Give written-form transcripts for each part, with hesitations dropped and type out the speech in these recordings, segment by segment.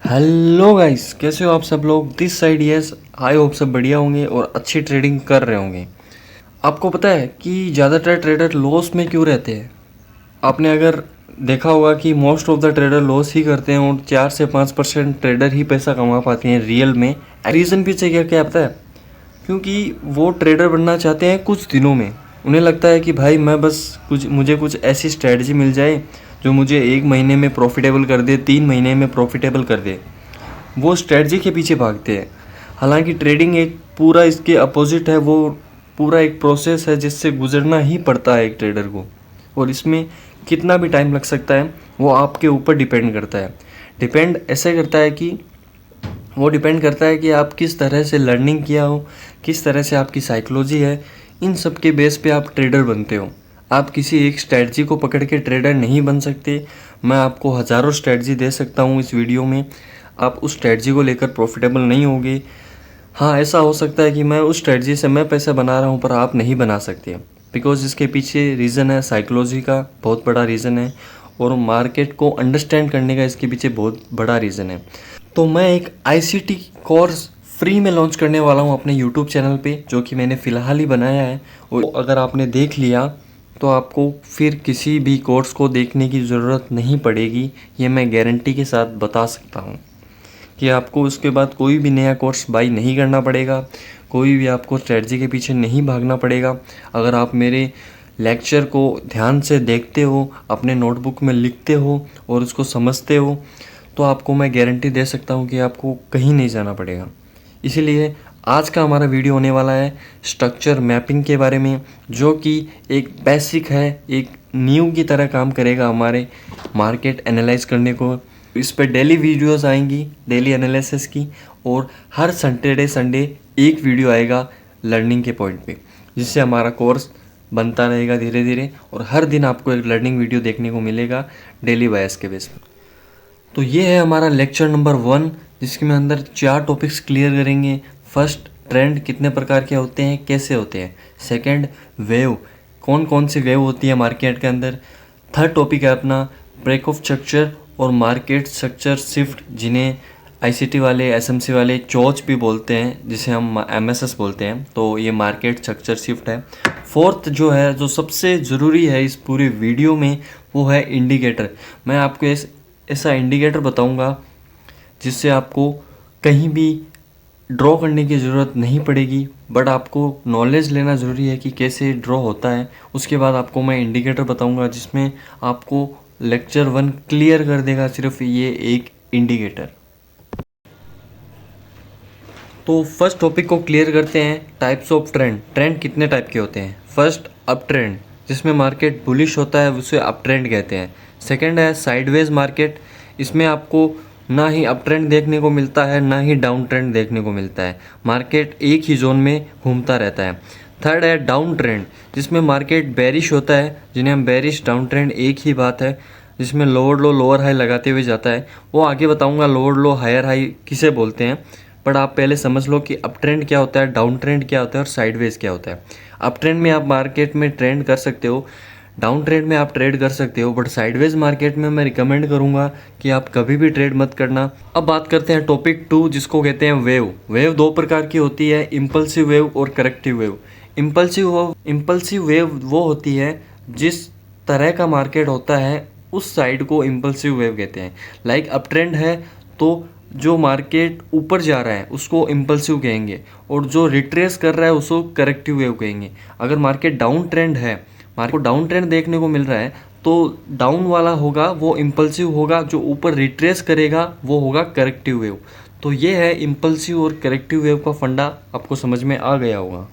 Hello guys, कैसे हो आप सब लोग। This side yes, I hope सब बढ़िया होंगे और अच्छी ट्रेडिंग कर रहे होंगे। आपको पता है कि ज़्यादातर ट्रेडर लॉस में क्यों रहते हैं। आपने अगर देखा होगा कि most of the trader loss ही करते हैं और 4 से 5% ट्रेडर ही पैसा कमा पाते हैं रियल में। रीज़न पीछे क्या क्या पता है? क्योंकि वो ट्रेडर बनना चाहते हैं कुछ दिनों में। उन्हें लगता है कि भाई मैं बस मुझे कुछ ऐसी स्ट्रेटजी मिल जाए जो मुझे 1 महीने में प्रॉफिटेबल कर दे, 3 महीने में प्रॉफिटेबल कर दे। वो स्ट्रेटजी के पीछे भागते हैं। हालांकि ट्रेडिंग एक पूरा इसके अपोजिट है। वो पूरा एक प्रोसेस है जिससे गुजरना ही पड़ता है एक ट्रेडर को, और इसमें कितना भी टाइम लग सकता है वो आपके ऊपर डिपेंड करता है। डिपेंड ऐसे करता है कि वो डिपेंड करता है कि आप किस तरह से लर्निंग किया हो, किस तरह से आपकी साइकोलॉजी है। इन सब के बेस पे आप ट्रेडर बनते हो। आप किसी एक स्ट्रेटजी को पकड़ के ट्रेडर नहीं बन सकते। मैं आपको हज़ारों स्ट्रेटजी दे सकता हूँ इस वीडियो में, आप उस स्ट्रेटजी को लेकर प्रॉफिटेबल नहीं होगे। हाँ, ऐसा हो सकता है कि मैं उस स्ट्रेटजी से मैं पैसा बना रहा हूँ पर आप नहीं बना सकते, बिकॉज इसके पीछे रीज़न है साइकोलॉजी का, बहुत बड़ा रीज़न है, और मार्केट को अंडरस्टैंड करने का इसके पीछे बहुत बड़ा रीज़न है। तो मैं एक आईसीटी कोर्स फ्री में लॉन्च करने वाला हूँ अपने यूट्यूब चैनल पे, जो कि मैंने फ़िलहाल ही बनाया है। और अगर आपने देख लिया तो आपको फिर किसी भी कोर्स को देखने की ज़रूरत नहीं पड़ेगी। ये मैं गारंटी के साथ बता सकता हूँ कि आपको उसके बाद कोई भी नया कोर्स बाई नहीं करना पड़ेगा, कोई भी आपको स्ट्रेटजी के पीछे नहीं भागना पड़ेगा। अगर आप मेरे लेक्चर को ध्यान से देखते हो, अपने नोटबुक में लिखते हो और उसको समझते हो, तो आपको मैं गारंटी दे सकता हूँ कि आपको कहीं नहीं जाना पड़ेगा। इसीलिए आज का हमारा वीडियो होने वाला है स्ट्रक्चर मैपिंग के बारे में, जो कि एक बेसिक है, एक नींव की तरह काम करेगा हमारे मार्केट एनालाइज करने को। इस पर डेली वीडियोस आएंगी, डेली एनालिसिस की, और हर संडे एक वीडियो आएगा लर्निंग के पॉइंट पे, जिससे हमारा कोर्स बनता रहेगा धीरे धीरे, और हर दिन आपको एक लर्निंग वीडियो देखने को मिलेगा डेली बायस के बेस पर। तो ये है हमारा लेक्चर नंबर 1, जिसके में अंदर 4 टॉपिक्स क्लियर करेंगे। फर्स्ट, ट्रेंड कितने प्रकार के होते हैं, कैसे होते हैं। सेकंड, वेव, कौन कौन सी वेव होती है मार्केट के अंदर। थर्ड टॉपिक है अपना ब्रेक ऑफ स्ट्रक्चर और मार्केट स्ट्रक्चर शिफ्ट, जिन्हें आईसीटी वाले, एसएमसी वाले चोच भी बोलते हैं, जिसे हम एमएसएस बोलते हैं। तो ये मार्केट स्ट्रक्चर शिफ्ट है। फोर्थ जो है, जो सबसे ज़रूरी है इस पूरे वीडियो में, वो है इंडिकेटर। मैं आपको ऐसा इंडिकेटर बताऊंगा जिससे आपको कहीं भी ड्रॉ करने की ज़रूरत नहीं पड़ेगी, बट आपको नॉलेज लेना ज़रूरी है कि कैसे ड्रॉ होता है। उसके बाद आपको मैं इंडिकेटर बताऊंगा जिसमें आपको लेक्चर 1 क्लियर कर देगा सिर्फ ये एक इंडिकेटर। तो फर्स्ट टॉपिक को क्लियर करते हैं, टाइप्स ऑफ ट्रेंड। ट्रेंड कितने टाइप के होते हैं। फर्स्ट, अप ट्रेंड, जिसमें मार्केट बुलिश होता है, उसे अप ट्रेंड कहते हैं। सेकंड है साइडवेज मार्केट, इसमें आपको ना ही अप ट्रेंड देखने को मिलता है ना ही डाउन ट्रेंड देखने को मिलता है, मार्केट एक ही जोन में घूमता रहता है। थर्ड है डाउन ट्रेंड, जिसमें मार्केट बेरिश होता है, जिन्हें हम बेरिश डाउन ट्रेंड एक ही बात है, जिसमें लोअर लो लोअर हाई लगाते हुए जाता है। वो आगे बताऊंगा लोअर लो हायर हाई किसे बोलते हैं, बट आप पहले समझ लो कि अप ट्रेंड क्या होता है, डाउन ट्रेंड क्या होता है और साइडवेज क्या होता है। अप ट्रेंड में आप मार्केट में ट्रेंड कर सकते हो, डाउन ट्रेंड में आप ट्रेड कर सकते हो, बट साइडवेज मार्केट में मैं रिकमेंड करूंगा कि आप कभी भी ट्रेड मत करना। अब बात करते हैं टॉपिक 2, जिसको कहते हैं वेव। वेव 2 प्रकार की होती है, इम्पल्सिव वेव और करेक्टिव वेव। इम्पल्सिव वेव वो होती है जिस तरह का मार्केट होता है उस साइड को इम्पल्सिव वेव कहते हैं। लाइक अप ट्रेंड है तो जो मार्केट ऊपर जा रहा है उसको इम्पल्सिव कहेंगे, और जो रिट्रेस कर रहा है उसको करेक्टिव वेव कहेंगे। अगर मार्केट डाउन ट्रेंड है, मार्केट को डाउन ट्रेंड देखने को मिल रहा है, तो डाउन वाला होगा वो इम्पल्सिव होगा, जो ऊपर रिट्रेस करेगा वो होगा करेक्टिव वेव। तो ये है इम्पल्सिव और करेक्टिव वेव का फंडा, आपको समझ में आ गया होगा।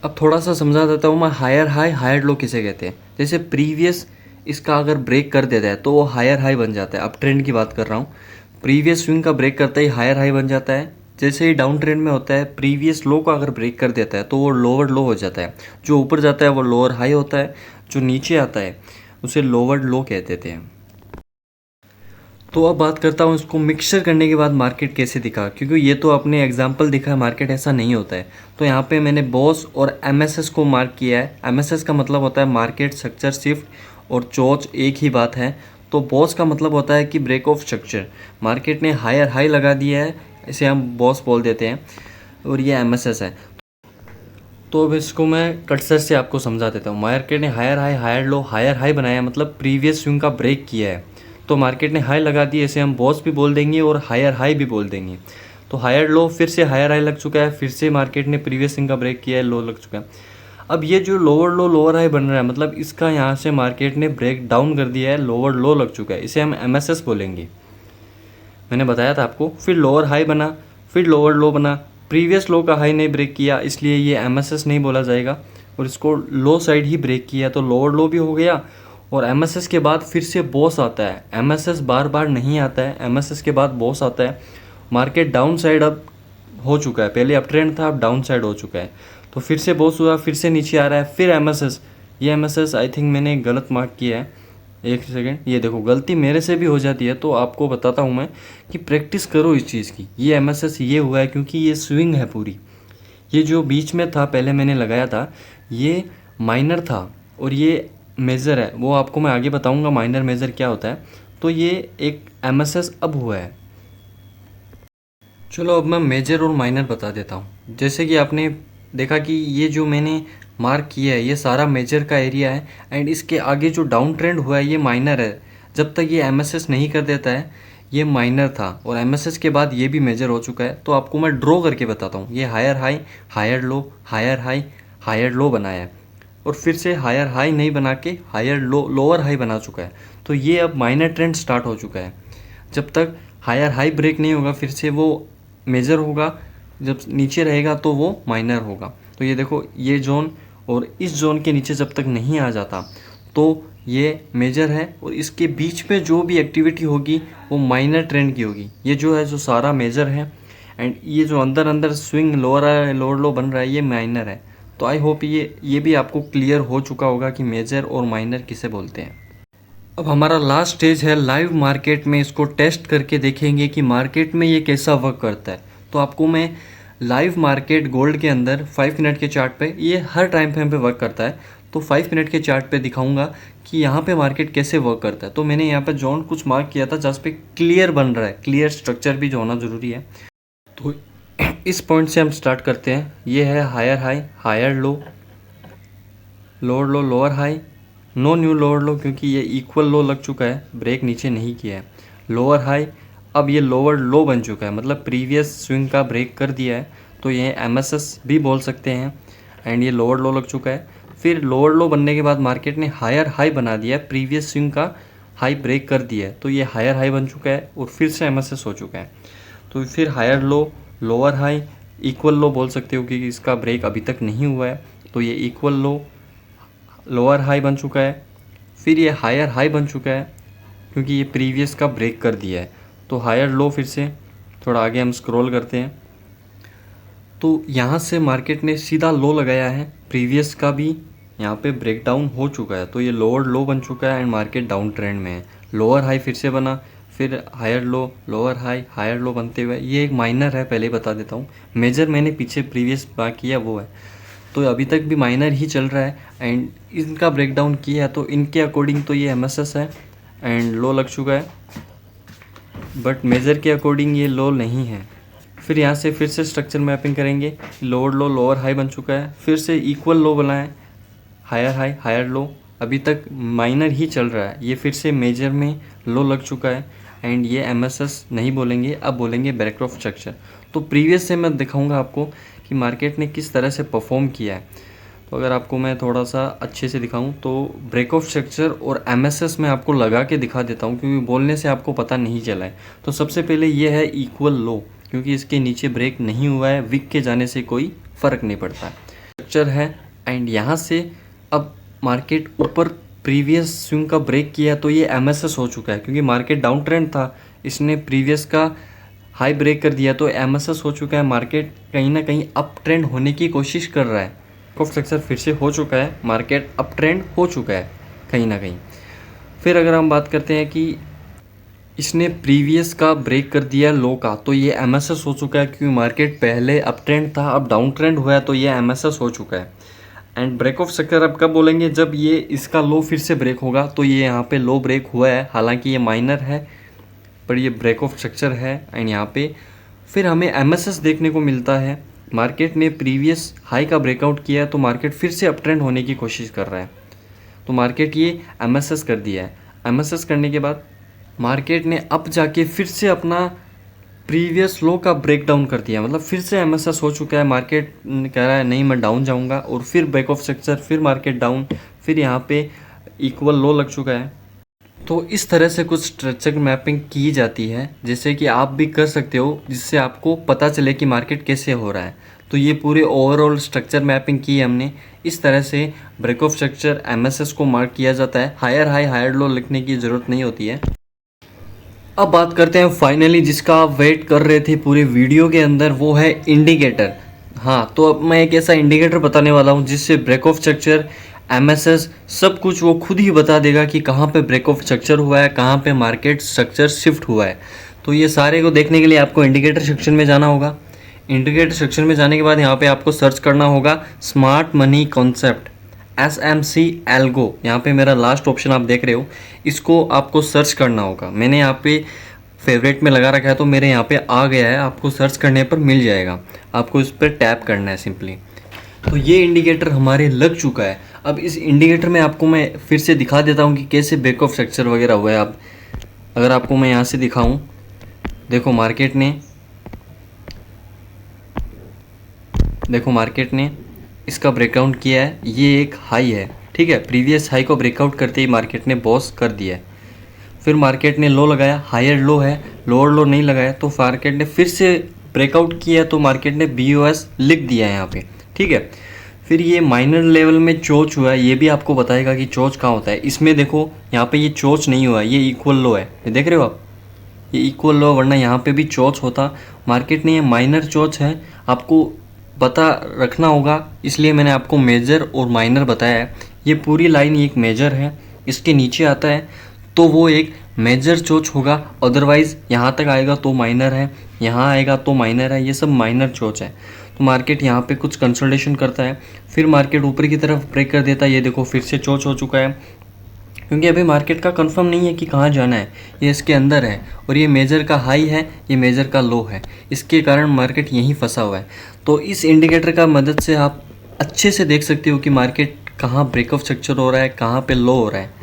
अब थोड़ा सा समझा देता हूँ मैं, हायर हाई हायर लो किसे कहते हैं। जैसे प्रीवियस इसका अगर ब्रेक कर देता है तो वो हायर हाई बन जाता है, अप ट्रेंड की बात कर रहा हूँ। प्रीवियस स्विंग का ब्रेक करता ही हायर हाई बन जाता है। जैसे ही डाउन ट्रेंड में होता है, प्रीवियस लो का अगर ब्रेक कर देता है तो वो लोअर लो हो जाता है। जो ऊपर जाता है वो लोअर हाई होता है, जो नीचे आता है उसे लोअर लो कह देते हैं। तो अब बात करता हूँ इसको मिक्सचर करने के बाद मार्केट कैसे दिखा, क्योंकि ये तो आपने एग्जांपल दिखा है, मार्केट ऐसा नहीं होता है। तो यहाँ पे मैंने बॉस और एमएसएस को मार्क किया है। एमएसएस का मतलब होता है मार्केट स्ट्रक्चर शिफ्ट, और चोच एक ही बात है। तो बॉस का मतलब होता है कि ब्रेक ऑफ स्ट्रक्चर, मार्केट ने हायर हाई लगा दिया है, इसे हम बॉस बोल देते हैं, और ये एमएसएस है। तो अब इसको मैं कटसर से आपको समझा देता हूँ। मार्केट ने हायर हाई हायर हाई बनाया, मतलब प्रीवियस स्विंग का ब्रेक किया है, तो मार्केट ने हाई लगा दी, इसे हम बॉस भी बोल देंगे और हायर हाई भी बोल देंगे। तो हायर लो, फिर से हायर हाई लग चुका है, फिर से मार्केट ने प्रीवियस स्विंग का ब्रेक किया है, लो लग चुका है। अब ये जो लोअर लो लोअर हाई बन रहा है, मतलब इसका यहाँ से मार्केट ने ब्रेक डाउन कर दिया है, लोअर लो लग चुका है, इसे हम एमएसएस बोलेंगे। मैंने बताया था आपको। फिर लोअर हाई बना, फिर लोअर लो बना, प्रीवियस लो का हाई नहीं ब्रेक किया, इसलिए ये एमएसएस नहीं बोला जाएगा, और इसको लो साइड ही ब्रेक किया, तो लोअर लो भी हो गया। और एमएसएस के बाद फिर से बॉस आता है, एमएसएस बार बार नहीं आता है, एमएसएस के बाद बॉस आता है। मार्केट डाउन साइड अब हो चुका है, पहले अप ट्रेंड था, अब डाउन साइड हो चुका है, तो फिर से बॉस हुआ, फिर से नीचे आ रहा है, फिर एमएसएस। ये एमएसएस आई थिंक मैंने गलत मार्क किया है, एक सेकेंड, ये देखो गलती मेरे से भी हो जाती है, तो आपको बताता हूँ मैं कि प्रैक्टिस करो इस चीज़ की। ये एमएसएस ये हुआ है क्योंकि ये स्विंग है पूरी, ये जो बीच में था पहले मैंने लगाया था, ये माइनर था, और ये मेज़र है, वो आपको मैं आगे बताऊँगा माइनर मेज़र क्या होता है। तो ये एक एमएसएस अब हुआ है। चलो अब मैं मेजर और माइनर बता देता हूँ। जैसे कि आपने देखा कि ये जो मैंने मार्क किया है ये सारा मेजर का एरिया है, एंड इसके आगे जो डाउन ट्रेंड हुआ है ये माइनर है। जब तक ये एमएसएस नहीं कर देता है ये माइनर था, और एमएसएस के बाद ये भी मेजर हो चुका है। तो आपको मैं ड्रॉ करके बताता हूँ। ये higher high, higher low, higher high, higher low बनाया है, और फिर से हायर हाई नहीं बना के हायर लो लोअर हाई बना चुका है। तो ये अब माइनर ट्रेंड स्टार्ट हो चुका है। जब तक हायर हाई ब्रेक नहीं होगा फिर से वो मेजर होगा, जब नीचे रहेगा तो वो माइनर होगा। तो ये देखो ये जोन और इस जोन के नीचे जब तक नहीं आ जाता तो ये मेजर है, और इसके बीच में जो भी एक्टिविटी होगी वो माइनर ट्रेंड की होगी। ये जो है जो सारा मेजर है, एंड ये जो अंदर अंदर स्विंग लोअर लो बन रहा है ये माइनर है। तो आई होप ये भी आपको क्लियर हो चुका होगा कि मेजर और माइनर किसे बोलते हैं। अब हमारा लास्ट स्टेज है लाइव मार्केट में, इसको टेस्ट करके देखेंगे कि मार्केट में ये कैसा वर्क करता है। तो आपको मैं लाइव मार्केट गोल्ड के अंदर 5 मिनट के चार्ट पे, ये हर टाइम फ्रेम पे वर्क करता है, तो 5 मिनट के चार्ट पे दिखाऊंगा कि यहाँ पे मार्केट कैसे वर्क करता है। तो मैंने यहाँ पे जोन कुछ मार्क किया था जहाँ पे क्लियर बन रहा है, क्लियर स्ट्रक्चर भी जो होना ज़रूरी है। तो इस पॉइंट से हम स्टार्ट करते हैं। ये है higher high, higher low, lower low, lower high, no new lower low क्योंकि ये इक्वल लो लग चुका है, ब्रेक नीचे नहीं किया है, लोअर हाई, अब ये लोअर लो बन चुका है, मतलब प्रीवियस स्विंग का ब्रेक कर दिया है, तो ये एमएसएस भी बोल सकते हैं, एंड ये लोअर लो लग चुका है। फिर लोअर लो बनने के बाद मार्केट ने हायर हाई बना दिया है, प्रीवियस स्विंग का हाई ब्रेक कर दिया है, तो ये हायर हाई बन चुका है और फिर से एमएसएस हो चुका है। तो फिर higher low, lower high, equal low बोल सकते हो क्योंकि इसका ब्रेक अभी तक नहीं हुआ है, तो ये इक्वल लो, लोअर हाई बन चुका है। फिर ये हायर हाई बन चुका है क्योंकि ये प्रीवियस का ब्रेक कर दिया है, तो हायर लो, फिर से थोड़ा आगे हम स्क्रॉल करते हैं, तो यहाँ से मार्केट ने सीधा लो लगाया है, प्रीवियस का भी यहाँ पे ब्रेक डाउन हो चुका है, तो ये लोअर लो बन चुका है एंड मार्केट डाउन ट्रेंड में है। लोअर हाई फिर से बना, फिर higher low, lower high, higher low बनते हुए, ये एक माइनर है, पहले बता देता हूँ। मेजर मैंने पीछे प्रीवियस बार किया वो है, तो अभी तक भी माइनर ही चल रहा है, एंड इनका ब्रेकडाउन किया है, तो इनके अकॉर्डिंग तो ये एमएसएस है एंड लो लग चुका है, बट मेजर के अकॉर्डिंग ये लो नहीं है। फिर यहाँ से फिर से स्ट्रक्चर मैपिंग करेंगे, लोअर लो, लोअर हाई बन चुका है, फिर से इक्वल लो बना है, हायर हाई, हायर लो, अभी तक माइनर ही चल रहा है, ये फिर से मेजर में लो लग चुका है, एंड ये एमएसएस नहीं बोलेंगे, अब बोलेंगे ब्रेक ऑफ स्ट्रक्चर। तो प्रीवियस से मैं दिखाऊंगा आपको कि मार्केट ने किस तरह से परफॉर्म किया है। तो अगर आपको मैं थोड़ा सा अच्छे से दिखाऊं तो ब्रेक ऑफ स्ट्रक्चर और एमएसएस में आपको लगा के दिखा देता हूं क्योंकि बोलने से आपको पता नहीं चला है। तो सबसे पहले ये है इक्वल लो, क्योंकि इसके नीचे ब्रेक नहीं हुआ है, विक के जाने से कोई फ़र्क नहीं पड़ता। स्ट्रक्चर है, एंड यहाँ से अब मार्केट ऊपर प्रीवियस स्विंग का ब्रेक किया तो ये एमएसएस हो चुका है, क्योंकि मार्केट डाउन ट्रेंड था, इसने प्रीवियस का हाई ब्रेक कर दिया तो एमएसएस हो चुका है। मार्केट कहीं ना कहीं अप ट्रेंड होने की कोशिश कर रहा है, ऑफ स्ट्रक्चर फिर से हो चुका है, मार्केट अप ट्रेंड हो चुका है कहीं ना कहीं। फिर अगर हम बात करते हैं कि इसने प्रीवियस का ब्रेक कर दिया लो का, तो ये एमएसएस हो चुका है, क्योंकि मार्केट पहले अप ट्रेंड था, अब डाउन ट्रेंड हुआ है, तो ये एमएसएस हो चुका है। एंड ब्रेक ऑफ स्ट्रक्चर आप कब बोलेंगे, जब ये इसका लो फिर से ब्रेक होगा। तो ये यहाँ पे लो ब्रेक हुआ है, हालांकि ये माइनर है पर ये ब्रेक ऑफ स्ट्रक्चर है। एंड यहाँ पे फिर हमें एमएसएस देखने को मिलता है। मार्केट ने प्रीवियस हाई का ब्रेकआउट किया है तो मार्केट फिर से अप ट्रेंड होने की कोशिश कर रहा है। तो मार्केट ये एमएसएस कर दिया है। एमएसएस करने के बाद मार्केट ने अप जाके फिर से अपना प्रीवियस लो का ब्रेक डाउन कर दिया, मतलब फिर से एमएसएस हो चुका है। मार्केट कह रहा है नहीं मैं डाउन जाऊंगा, और फिर ब्रेक ऑफ स्ट्रक्चर, फिर मार्केट डाउन, फिर यहाँ पे इक्वल लो लग चुका है। तो इस तरह से कुछ स्ट्रक्चर मैपिंग की जाती है, जैसे कि आप भी कर सकते हो, जिससे आपको पता चले कि मार्केट कैसे हो रहा है। तो ये पूरे ओवरऑल स्ट्रक्चर मैपिंग की है हमने। इस तरह से ब्रेक ऑफ स्ट्रक्चर एमएसएस को मार्क किया जाता है। हायर हाई हायर लो लिखने की ज़रूरत नहीं होती है। अब बात करते हैं फाइनली जिसका आप वेट कर रहे थे पूरे वीडियो के अंदर, वो है इंडिकेटर। हाँ, तो अब मैं एक ऐसा इंडिकेटर बताने वाला हूँ जिससे ब्रेक ऑफ स्ट्रक्चर, एमएसएस सब कुछ वो खुद ही बता देगा कि कहाँ पे ब्रेक ऑफ स्ट्रक्चर हुआ है, कहाँ पे मार्केट स्ट्रक्चर शिफ्ट हुआ है। तो ये सारे को देखने के लिए आपको इंडिकेटर सेक्शन में जाना होगा। इंडिकेटर सेक्शन में जाने के बाद यहाँ पे आपको सर्च करना होगा smart money concept, SMC algo. यहाँ पे मेरा लास्ट ऑप्शन आप देख रहे हो, इसको आपको सर्च करना होगा। मैंने यहाँ पे फेवरेट में लगा रखा है तो मेरे यहाँ पे आ गया है, आपको सर्च करने पर मिल जाएगा। आपको इस पर टैप करना है सिंपली। तो ये इंडिकेटर हमारे लग चुका है। अब इस इंडिकेटर में आपको मैं फिर से दिखा देता हूँ कि कैसे ब्रेक ऑफ स्ट्रक्चर वगैरह हुआ है। अब अगर आपको मैं यहाँ से दिखाऊँ, देखो मार्केट ने इसका ब्रेकआउट किया है। ये एक हाई है, ठीक है। प्रीवियस हाई को ब्रेकआउट करते ही मार्केट ने बॉस कर दिया है। फिर मार्केट ने लो लगाया, हायर लो है, लोअर लो नहीं लगाया, तो मार्केट ने फिर से ब्रेकआउट किया तो मार्केट ने BOS लिख दिया है यहाँ पे, ठीक है। फिर ये माइनर लेवल में चोच हुआ है, ये भी आपको बताएगा कि चोच कहाँ होता है। इसमें देखो यहाँ पे ये चोच नहीं हुआ है, ये इक्वल लो है, ये देख रहे हो आप, ये इक्वल लो, वरना यहाँ पे भी चोच होता। मार्केट ने ये माइनर चोच है, आपको पता रखना होगा, इसलिए मैंने आपको मेजर और माइनर बताया है। ये पूरी लाइन एक मेजर है, इसके नीचे आता है तो वो एक मेजर चोच होगा, अदरवाइज़ यहाँ तक आएगा तो माइनर है, यहाँ आएगा तो माइनर है, ये सब माइनर चोच है। तो मार्केट यहाँ पे कुछ कंसोलिडेशन करता है, फिर मार्केट ऊपर की तरफ ब्रेक कर देता है। ये देखो फिर से चोच हो चुका है, क्योंकि अभी मार्केट का कंफर्म नहीं है कि कहाँ जाना है, ये इसके अंदर है। और ये मेजर का हाई है, ये मेजर का लो है, इसके कारण मार्केट यहीं फंसा हुआ है। तो इस इंडिकेटर का मदद से आप अच्छे से देख सकते हो कि मार्केट कहाँ ब्रेक ऑफ स्ट्रक्चर हो रहा है, कहाँ पे लो हो रहा है।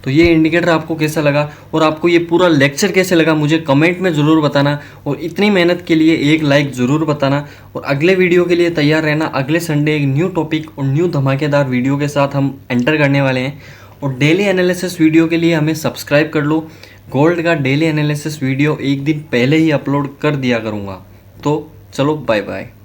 तो ये इंडिकेटर आपको कैसा लगा और आपको ये पूरा लेक्चर कैसे लगा मुझे कमेंट में ज़रूर बताना। और इतनी मेहनत के लिए एक लाइक ज़रूर बताना, और अगले वीडियो के लिए तैयार रहना। अगले संडे एक न्यू टॉपिक और न्यू धमाकेदार वीडियो के साथ हम एंटर करने वाले हैं। और डेली एनालिसिस वीडियो के लिए हमें सब्सक्राइब कर लो। गोल्ड का डेली एनालिसिस वीडियो एक दिन पहले ही अपलोड कर दिया करूँगा। तो चलो बाय बाय।